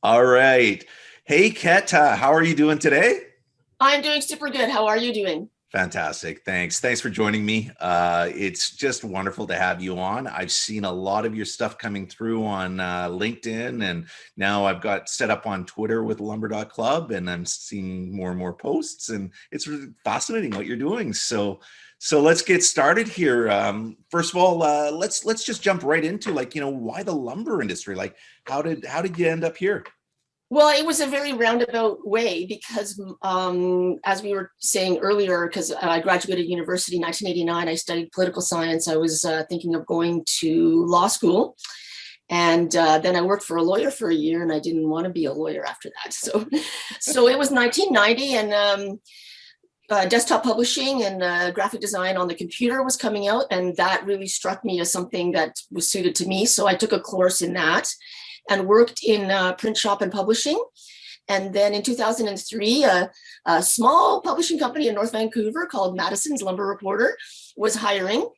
All right. Hey, Keta, how are you doing today? I'm doing super good. How are you doing? Fantastic. Thanks. Thanks for joining me. It's just wonderful to have you on. I've seen a lot of your stuff coming through on LinkedIn, and now I've got set up on Twitter with Lumber.Club, and I'm seeing more and more posts, and it's really fascinating what you're doing. So let's get started here. First of all, let's just jump right into why the lumber industry? Like, how did you end up here? Well, it was a very roundabout way because, as we were saying earlier, because I graduated university in 1989, I studied political science. I was thinking of going to law school. And then I worked for a lawyer for a year, and I didn't want to be a lawyer after that. So it was 1990, and desktop publishing and graphic design on the computer was coming out, and that really struck me as something that was suited to me. So I took a course in that and worked in print shop and publishing. And then in 2003, a small publishing company in North Vancouver called Madison's Lumber Reporter was hiring.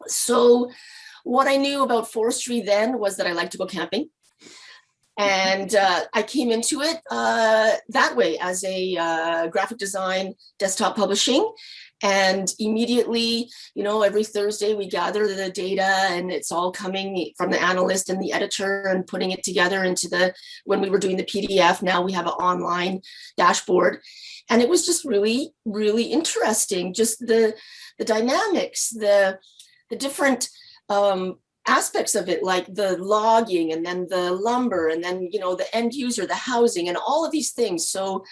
So what I knew about forestry then was that I liked to go camping. And I came into it that way as a graphic design desktop publishing. And immediately, every Thursday we gather the data, and it's all coming from the analyst and the editor and putting it together when we were doing the PDF, now we have an online dashboard. And it was just really, really interesting. Just the dynamics, the different aspects of it, like the logging and then the lumber and then, the end user, the housing and all of these things. So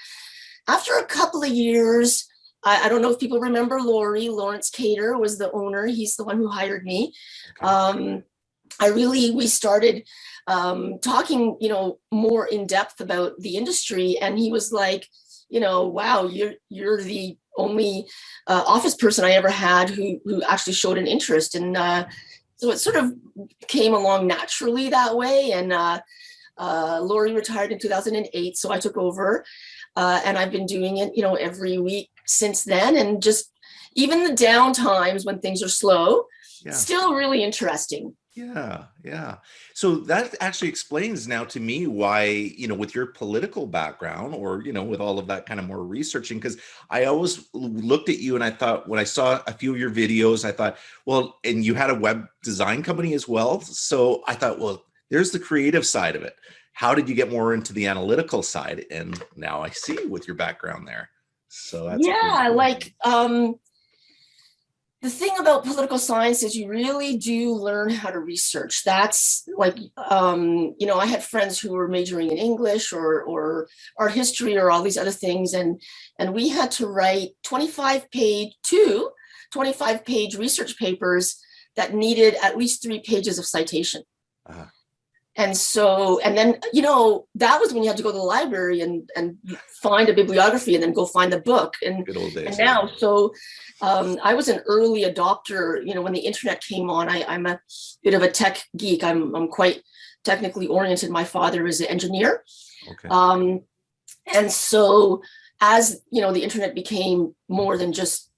after a couple of years, I don't know if people remember Lawrence Keta was the owner. He's the one who hired me. Okay. We started talking, more in depth about the industry. And he was like, wow, you're the only office person I ever had who actually showed an interest. And so it sort of came along naturally that way. And Laurie retired in 2008, so I took over. And I've been doing it, every week since then. And just even the down times when things are slow, Yeah. still really interesting. Yeah, yeah. So that actually explains now to me why, with your political background or, with all of that kind of more researching, because I always looked at you and I thought, when I saw a few of your videos, I thought, well, and you had a web design company as well. So I thought, well, there's the creative side of it. How did you get more into the analytical side? And now I see with your background there. So that's pretty Yeah, cool. like the thing about political science is you really do learn how to research. That's like, I had friends who were majoring in English or art history or all these other things. And we had to write 25-page research papers that needed at least 3 pages of citation. Uh, And so, and then, that was when you had to go to the library and find a bibliography and then go find the book. Good old And days. now, so I was an early adopter, when the internet came on. I'm a bit of a tech geek. I'm quite technically oriented. My father is an engineer. Okay. And so as, the internet became more than just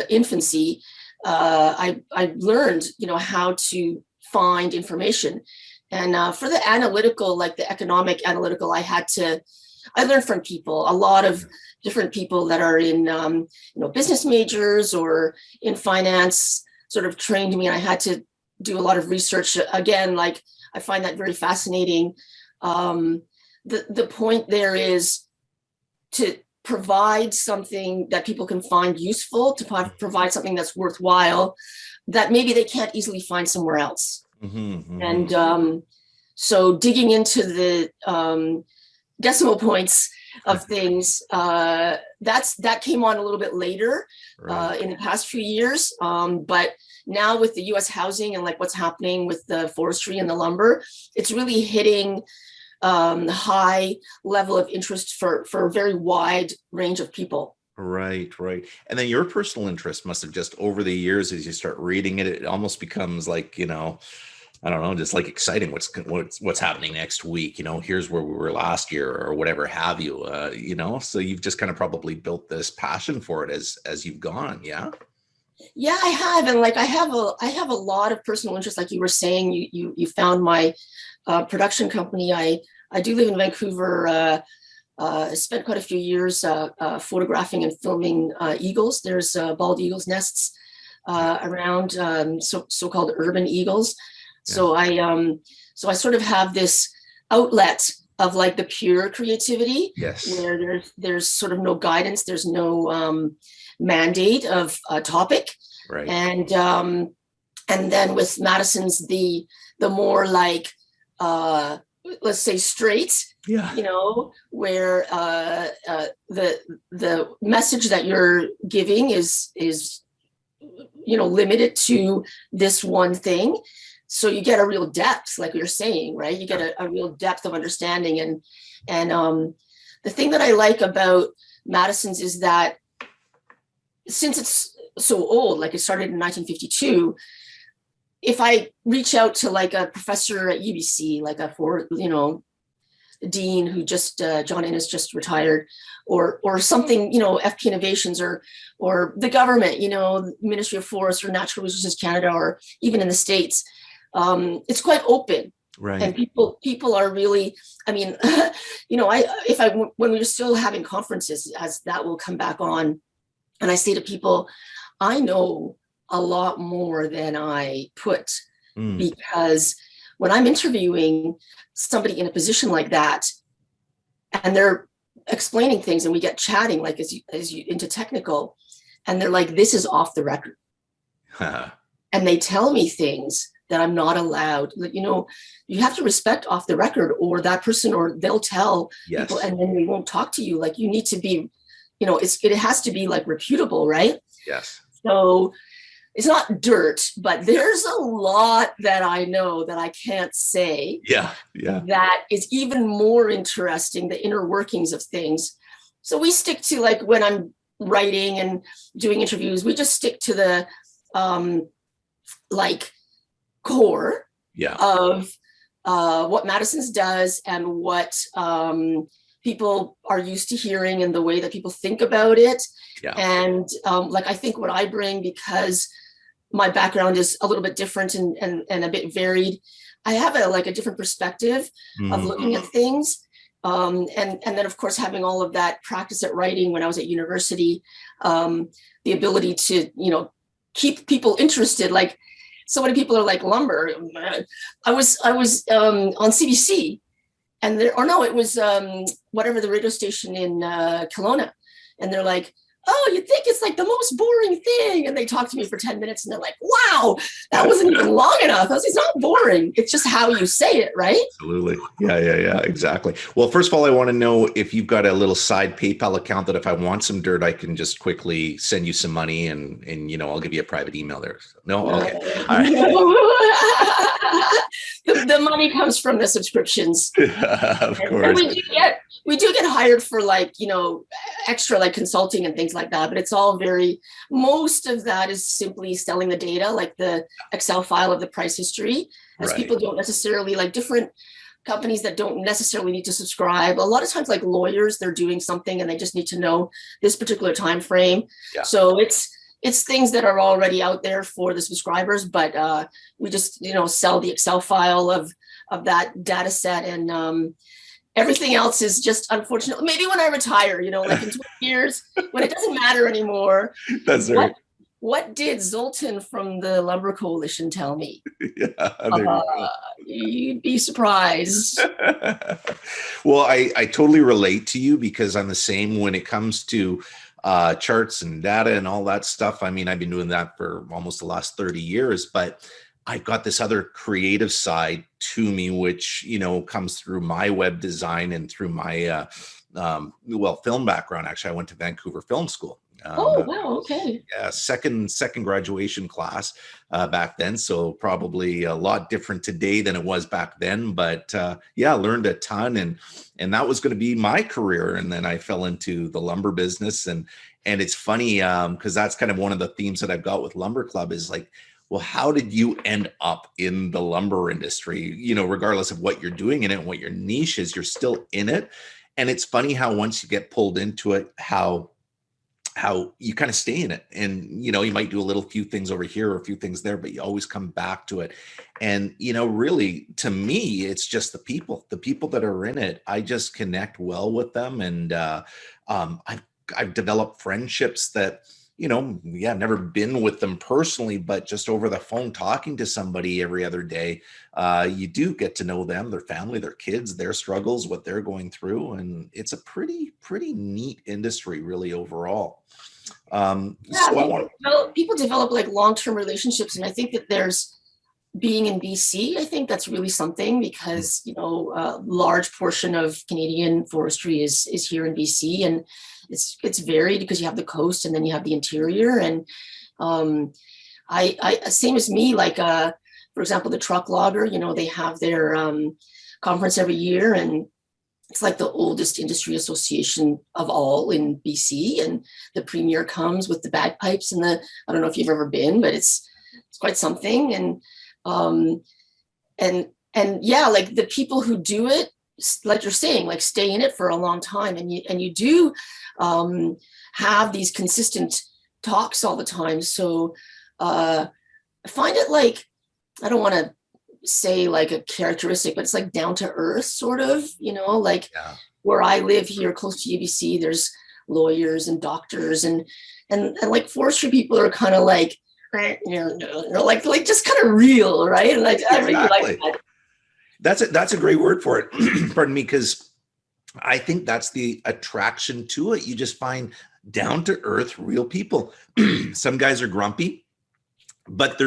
infancy, I learned, how to find information. And for the analytical, like the economic analytical, I learned from people, a lot of different people that are in, business majors or in finance sort of trained me. And I had to do a lot of research. Again, like I find that very fascinating. The point there is to provide something that people can find useful, to provide something that's worthwhile, that maybe they can't easily find somewhere else. Mm-hmm, mm-hmm. And so digging into the decimal points of things, that came on a little bit later Right. in the past few years. But now with the US housing and like what's happening with the forestry and the lumber, it's really hitting high level of interest for a very wide range of people. Right, right. And then your personal interest must have just over the years, as you start reading it, it almost becomes like, I don't know, just like exciting. What's happening next week? Here's where we were last year, or whatever have you. So you've just kind of probably built this passion for it as you've gone. Yeah. Yeah, I have. And like I have a lot of personal interest. Like you were saying, you found my production company. I I do live in Vancouver. I spent quite a few years photographing and filming eagles. There's bald eagles nests around, so-called urban eagles. Yeah. So I sort of have this outlet of like the pure creativity, Yes. where there's sort of no guidance, there's no mandate of a topic, Right. And then with Madison's the more like let's say straight, Yeah. you know, where the message that you're giving is you know, limited to this one thing. So you get a real depth, like you're saying, right? You get a real depth of understanding. And the thing that I like about Madison's is that since it's so old, like it started in 1952, if I reach out to like a professor at UBC, like dean who just John Innes just retired, or something, you know, FP Innovations, or the government, you know, Ministry of Forests or Natural Resources Canada, or even in the States, it's quite open. Right. And people are really, I mean, you know, when we were still having conferences, as that will come back on, and I say to people, I know a lot more than I put, because when I'm interviewing somebody in a position like that, and they're explaining things, and we get chatting, like as you into technical, and they're like, this is off the record. And they tell me things that I'm not allowed. You know, you have to respect off the record, or that person, or they'll tell people, and then they won't talk to you. Like, you need to be, you know, it has to be like reputable, right? Yes. So it's not dirt, but there's a lot that I know that I can't say. Yeah. That is even more interesting, the inner workings of things. So we stick to, like, when I'm writing and doing interviews, we just stick to the like core of what Madison's does, and what people are used to hearing, and the way that people think about it. Yeah. And like, I think what I bring, because my background is a little bit different and a bit varied, I have a different perspective of looking at things. And then, of course, having all of that practice at writing when I was at university, the ability to, you know, keep people interested. Like, so many people are like, lumber. I was on CBC, and it was whatever, the radio station in Kelowna, and they're like, oh, you think it's like the most boring thing? And they talk to me for 10 minutes, and they're like, wow, that wasn't even long enough. I was like, it's not boring. It's just how you say it, right? Absolutely. Yeah, exactly. Well, first of all, I want to know if you've got a little side PayPal account that if I want some dirt, I can just quickly send you some money, and you know, I'll give you a private email there. No? Okay. All right. The money comes from the subscriptions. Of course. And we do get hired for, like, you know, extra, like, consulting and things like that, but it's all most of that is simply selling the data, like the Excel file of the price history, as Right. people don't necessarily, like, different companies that don't necessarily need to subscribe. A lot of times, like lawyers, they're doing something and they just need to know this particular time frame. Yeah. So it's things that are already out there for the subscribers, but we just, you know, sell the Excel file of that data set, and everything else is just, unfortunately, maybe when I retire, you know, like in 20 years, when it doesn't matter anymore. That's right. What did Zoltan from the Lumber Coalition tell me? Yeah, you'd be surprised. Well, I totally relate to you, because I'm the same when it comes to charts and data and all that stuff. I mean, I've been doing that for almost the last 30 years, but I've got this other creative side to me, which, you know, comes through my web design and through my film background. Actually, I went to Vancouver Film School. Oh, wow. Okay. Yeah, second graduation class back then. So probably a lot different today than it was back then. But yeah, learned a ton, and that was going to be my career. And then I fell into the lumber business, and it's funny because that's kind of one of the themes that I've got with Lumber.Club is like, well, how did you end up in the lumber industry? You know, regardless of what you're doing in it and what your niche is, you're still in it. And it's funny how once you get pulled into it, how how you kind of stay in it, and you might do a little few things over here or a few things there, but you always come back to it. And really, to me, it's just the people that are in it. I just connect well with them, and I've developed friendships that, yeah, I've never been with them personally, but just over the phone, talking to somebody every other day, you do get to know them, their family, their kids, their struggles, what they're going through. And it's a pretty neat industry, really, overall. Yeah, So I want, people develop like long-term relationships, and I think that there's being in BC. I think that's really something because a large portion of Canadian forestry is here in BC, and it's varied because you have the coast and then you have the interior. And I same as me, like for example, the truck logger. They have their conference every year, and it's like the oldest industry association of all in BC. And the premier comes with the bagpipes and I don't know if you've ever been, but it's quite something. And yeah, like the people who do it, like you're saying, like stay in it for a long time. And you do have these consistent talks all the time. So I find it like, I don't want to say like a characteristic, but it's like down to earth sort of, like yeah, where I live here close to UBC, there's lawyers and doctors and like forestry people are kind of like, like just kind of real, right? And I really like exactly. that. That's a great word for it. Pardon me, because I think that's the attraction to it. You just find down to earth, real people. Some guys are grumpy, but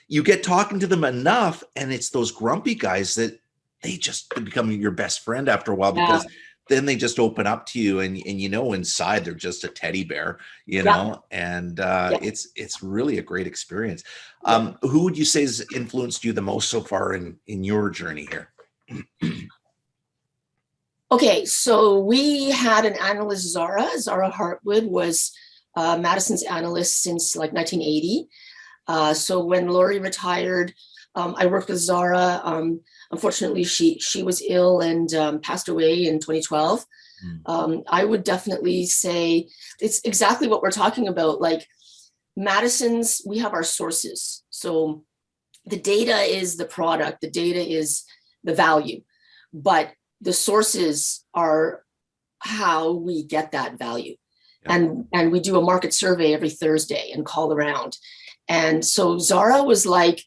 you get talking to them enough, and it's those grumpy guys that they just become your best friend after a while, Yeah, because then they just open up to you, and inside they're just a teddy bear, yeah, and yeah, it's really a great experience. yeah. Who would you say has influenced you the most so far in your journey here? Okay, so we had an analyst, Zara. Zara Hartwood was Madison's analyst since like 1980. So when Lori retired, I worked with Zara. Unfortunately, she was ill and passed away in 2012. I would definitely say it's exactly what we're talking about. Like Madison's, we have our sources. So the data is the product, the data is the value, but the sources are how we get that value. Yeah. And we do a market survey every Thursday and call around. And so Zara was like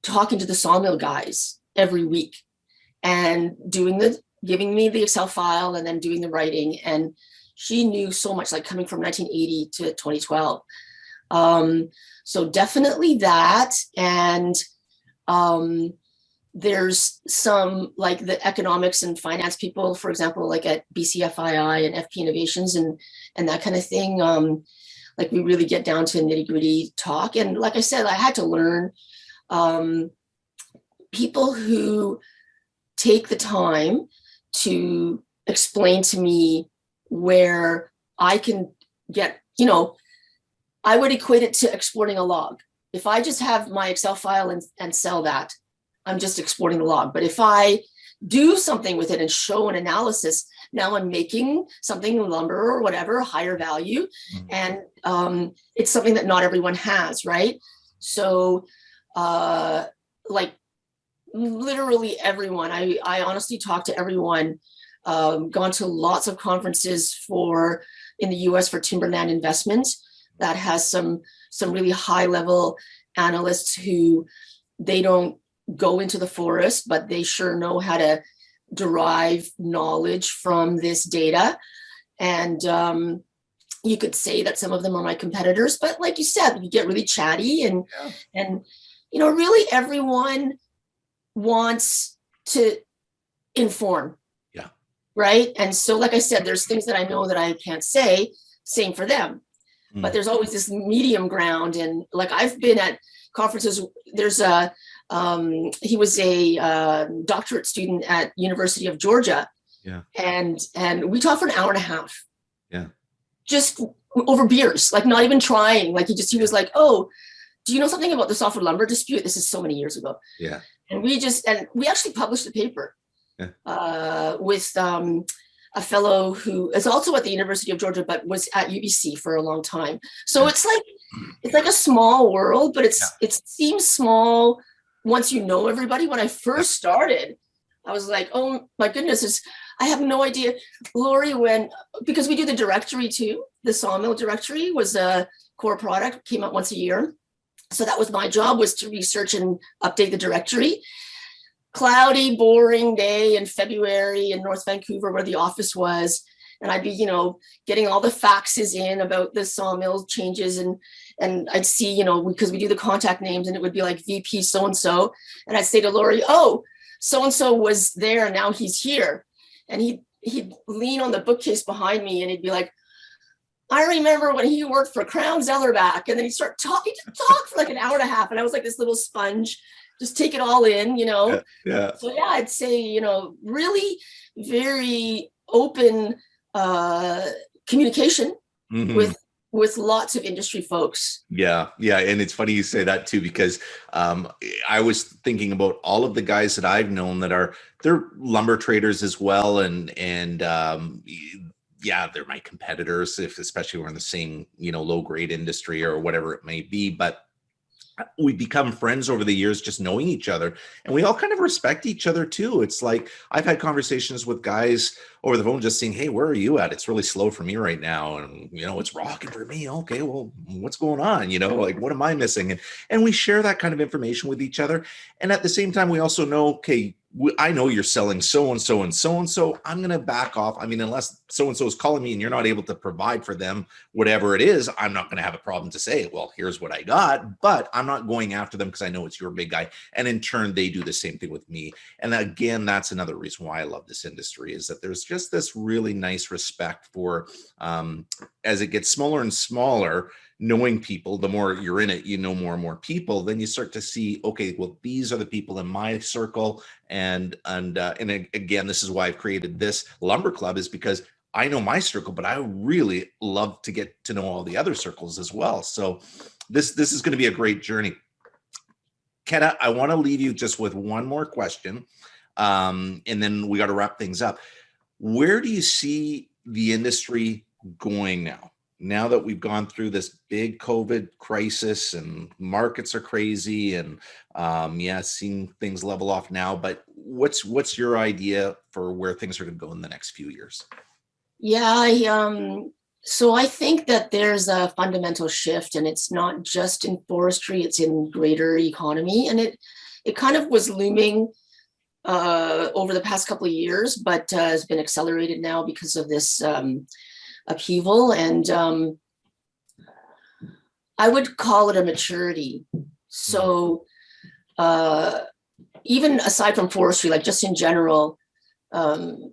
talking to the sawmill guys every week and giving me the Excel file and then doing the writing. And she knew so much, like coming from 1980 to 2012. So definitely that. And there's some like the economics and finance people, for example, like at BCFII and FP Innovations and that kind of thing. Like we really get down to nitty gritty talk. And like I said, I had to learn people who take the time to explain to me where I can get, I would equate it to exporting a log. If I just have my Excel file and sell that, I'm just exporting the log. But if I do something with it and show an analysis, now I'm making something lumber or whatever, higher value. And it's something that not everyone has, right? So like literally everyone, I honestly talked to everyone, gone to lots of conferences in the US for timberland investments that has some really high level analysts who they don't go into the forest, but they sure know how to derive knowledge from this data. And you could say that some of them are my competitors, but like you said, you get really chatty and really everyone wants to inform. Yeah. Right. And so, like I said, there's things that I know that I can't say, same for them. But there's always this medium ground. And like I've been at conferences, there's he was a doctorate student at University of Georgia. Yeah. And we talked for an hour and a half. Yeah. Just over beers, like not even trying. Like he was like, oh, do you know something about the softwood lumber dispute? This is so many years ago. Yeah. And we actually published a paper with a fellow who is also at the University of Georgia, but was at UBC for a long time. So it's like a small world, but it seems small once you know everybody. When I first started, I was like, oh my goodness, I have no idea. Lori, because we do the directory too, the sawmill directory was a core product, came out once a year. So that was my job, was to research and update the directory. Cloudy, boring day in February in North Vancouver where the office was. And I'd be, getting all the faxes in about the sawmill changes, and I'd see, because we do the contact names, and it would be like VP so-and-so. And I'd say to Lori, oh, so-and-so was there, and now he's here. And he'd lean on the bookcase behind me, and he'd be like, I remember when he worked for Crown Zellerback. And then he'd start talking, for like an hour and a half. And I was like this little sponge, just take it all in, Yeah. So yeah, I'd say, really very open communication with lots of industry folks. Yeah. And it's funny you say that too, because I was thinking about all of the guys that I've known they're lumber traders as well. And yeah, they're my competitors, especially we're in the same, low grade industry or whatever it may be. But we become friends over the years, just knowing each other, and we all kind of respect each other too. It's like I've had conversations with guys over the phone, just saying, hey, where are you at? It's really slow for me right now. And, it's rocking for me. Okay, well, what's going on? Like, what am I missing? And we share that kind of information with each other. And at the same time, we also know, okay, I know you're selling so-and-so and so-and-so. I'm going to back off. I mean, unless so-and-so is calling me and you're not able to provide for them, whatever it is, I'm not going to have a problem to say, well, here's what I got, but I'm not going after them because I know it's your big guy. And in turn, they do the same thing with me. And again, that's another reason why I love this industry, is that there's just this really nice respect for, as it gets smaller and smaller, knowing people. The more you're in it, more and more people, then you start to see, okay, well, these are the people in my circle. And again, this is why I've created this Lumber Club, is because I know my circle, but I really love to get to know all the other circles as well. So this is going to be a great journey. Keta, I want to leave you just with one more question, and then we got to wrap things up. Where do you see the industry going now that we've gone through this big COVID crisis and markets are crazy, and seeing things level off now, but what's your idea for where things are going to go in the next few years? Yeah, so I think that there's a fundamental shift, and it's not just in forestry, it's in greater economy. And it kind of was looming over the past couple of years, but has been accelerated now because of this upheaval. And I would call it a maturity. So even aside from forestry, like just in general,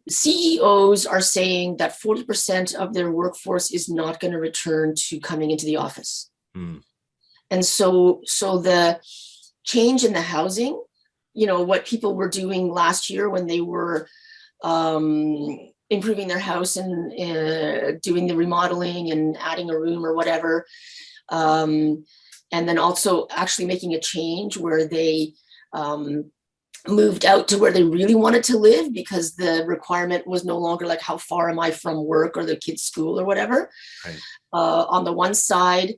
CEOs are saying that 40% of their workforce is not going to return to coming into the office. And so the change in the housing, what people were doing last year when they were improving their house and doing the remodeling and adding a room or whatever, and then also actually making a change where they moved out to where they really wanted to live, because the requirement was no longer like, how far am I from work or the kids' school or whatever. Right. On the one side,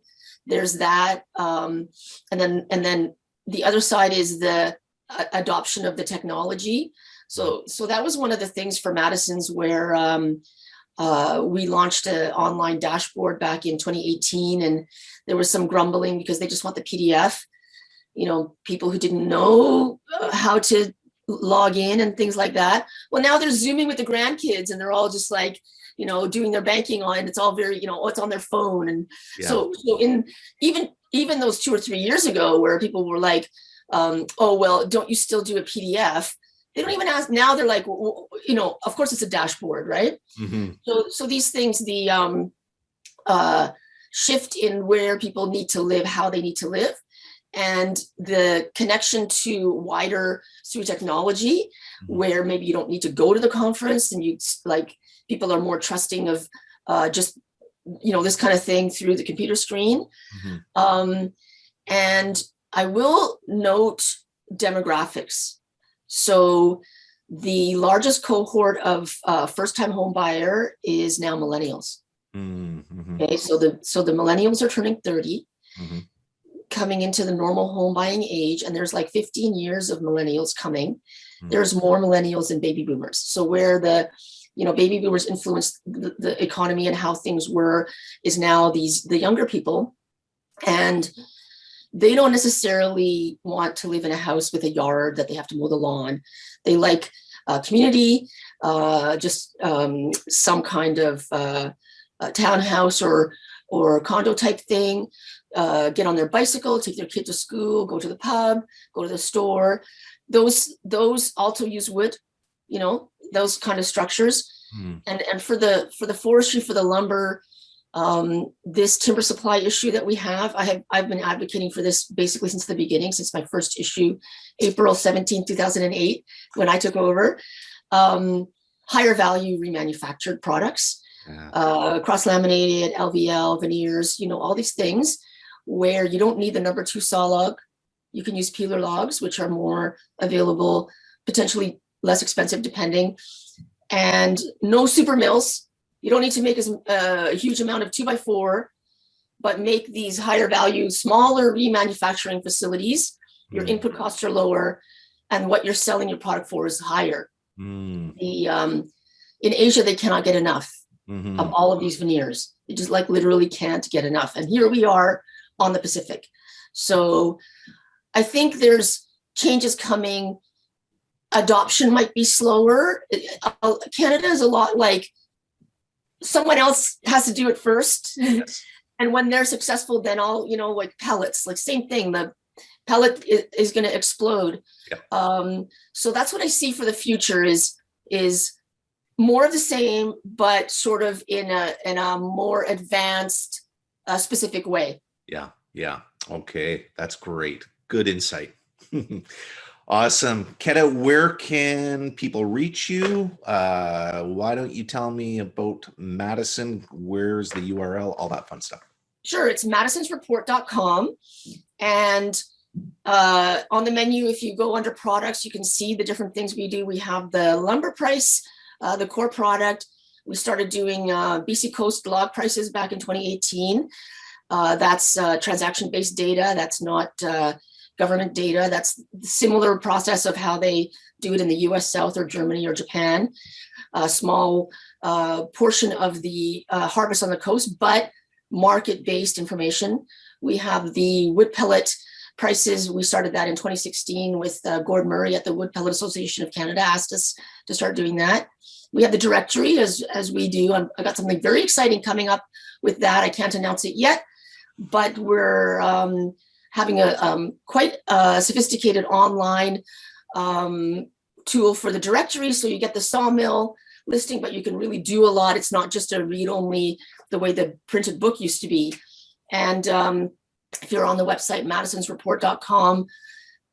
there's that, and then the other side is the adoption of the technology. So that was one of the things for Madison's, where we launched an online dashboard back in 2018, and there was some grumbling because they just want the PDF. People who didn't know how to log in and things like that. Well, now they're Zooming with the grandkids, and they're all just like, doing their banking on, it's all very, it's on their phone. And so in even those 2 or 3 years ago, where people were like, oh, well, don't you still do a PDF? They don't even ask. Now they're like, well, of course it's a dashboard, right? Mm-hmm. So these things, the shift in where people need to live, how they need to live, and the connection to wider through technology, where maybe you don't need to go to the conference, and people are more trusting of just this kind of thing through the computer screen. And I will note demographics. So the largest cohort of first-time home buyer is now millennials. Mm-hmm. Okay, so the millennials are turning 30, Mm-hmm. coming into the normal home buying age, and there's like 15 years of millennials coming. Mm-hmm. There's more millennials than baby boomers. So where the baby boomers influenced the economy and how things were, is now the younger people, and they don't necessarily want to live in a house with a yard that they have to mow the lawn. They like community, just some kind of townhouse or condo type thing. Get on their bicycle, take their kid to school, go to the pub, go to the store. Those also use wood, those kind of structures. Mm. And for the forestry, for the lumber, this timber supply issue that we have, I've been advocating for this basically since the beginning, since my first issue, April 17, 2008, when I took over. Higher value remanufactured products, cross-laminated, LVL, veneers, all these things where you don't need the number 2 saw log. You can use peeler logs, which are more available, potentially less expensive depending, and no super mills. You don't need to make a huge amount of 2x4, but make these higher value, smaller remanufacturing facilities. Your input costs are lower, and what you're selling your product for is higher. In Asia, they cannot get enough of all of these veneers. They just literally can't get enough. And here we are on the Pacific. So I think there's changes coming. Adoption might be slower. Canada is a lot like someone else has to do it first. Yes. And when they're successful, then all, like pellets, same thing, the pellet is going to explode. Yeah. So that's what I see for the future is more of the same, but sort of in a more advanced, specific way. Yeah. Yeah. Okay. That's great. Good insight. Awesome. Keta, where can people reach you? Why don't you tell me about Madison? Where's the URL? All that fun stuff. Sure. It's madisonsreport.com. And on the menu, if you go under products, you can see the different things we do. We have the lumber price, the core product. We started doing BC Coast log prices back in 2018. That's transaction-based data. That's not government data. That's the similar process of how they do it in the US South or Germany or Japan. A small portion of the harvest on the coast, but market-based information. We have the wood pellet prices. We started that in 2016 with Gord Murray at the Wood Pellet Association of Canada asked us to start doing that. We have the directory as we do. I got something very exciting coming up with that. I can't announce it yet, but we're having a quite sophisticated online tool for the directory. So you get the sawmill listing, but you can really do a lot. It's not just a read-only the way the printed book used to be. And if you're on the website, madisonsreport.com,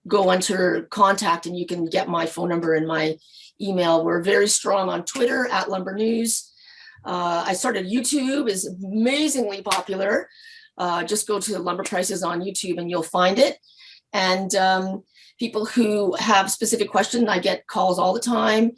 go under contact and you can get my phone number and my email. We're very strong on Twitter at Lumber News. I started YouTube, is amazingly popular. Just go to the lumber prices on YouTube and you'll find it. And people who have specific questions, I get calls all the time.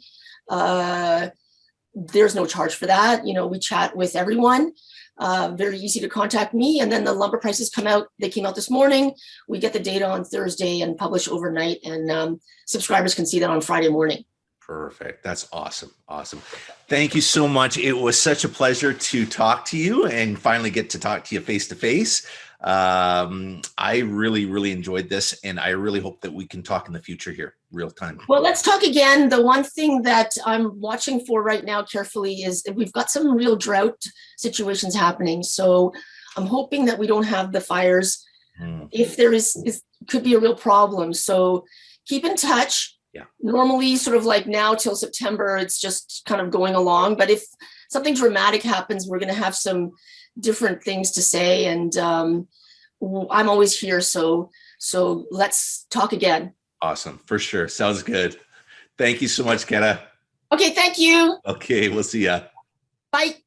There's no charge for that. We chat with everyone. Very easy to contact me. And then the lumber prices come out. They came out this morning. We get the data on Thursday and publish overnight. And subscribers can see that on Friday morning. Perfect. That's awesome. Awesome. Thank you so much. It was such a pleasure to talk to you and finally get to talk to you face to face. I really, really enjoyed this, and I really hope that we can talk in the future here, real time. Well, let's talk again. The one thing that I'm watching for right now carefully is we've got some real drought situations happening. So I'm hoping that we don't have the fires. If there is could be a real problem. So keep in touch. Yeah. Normally, sort of like now till September, it's just kind of going along. But if something dramatic happens, we're going to have some different things to say. And I'm always here. So let's talk again. Awesome. For sure. Sounds good. Thank you so much, Keta. Okay. Thank you. Okay. We'll see ya. Bye.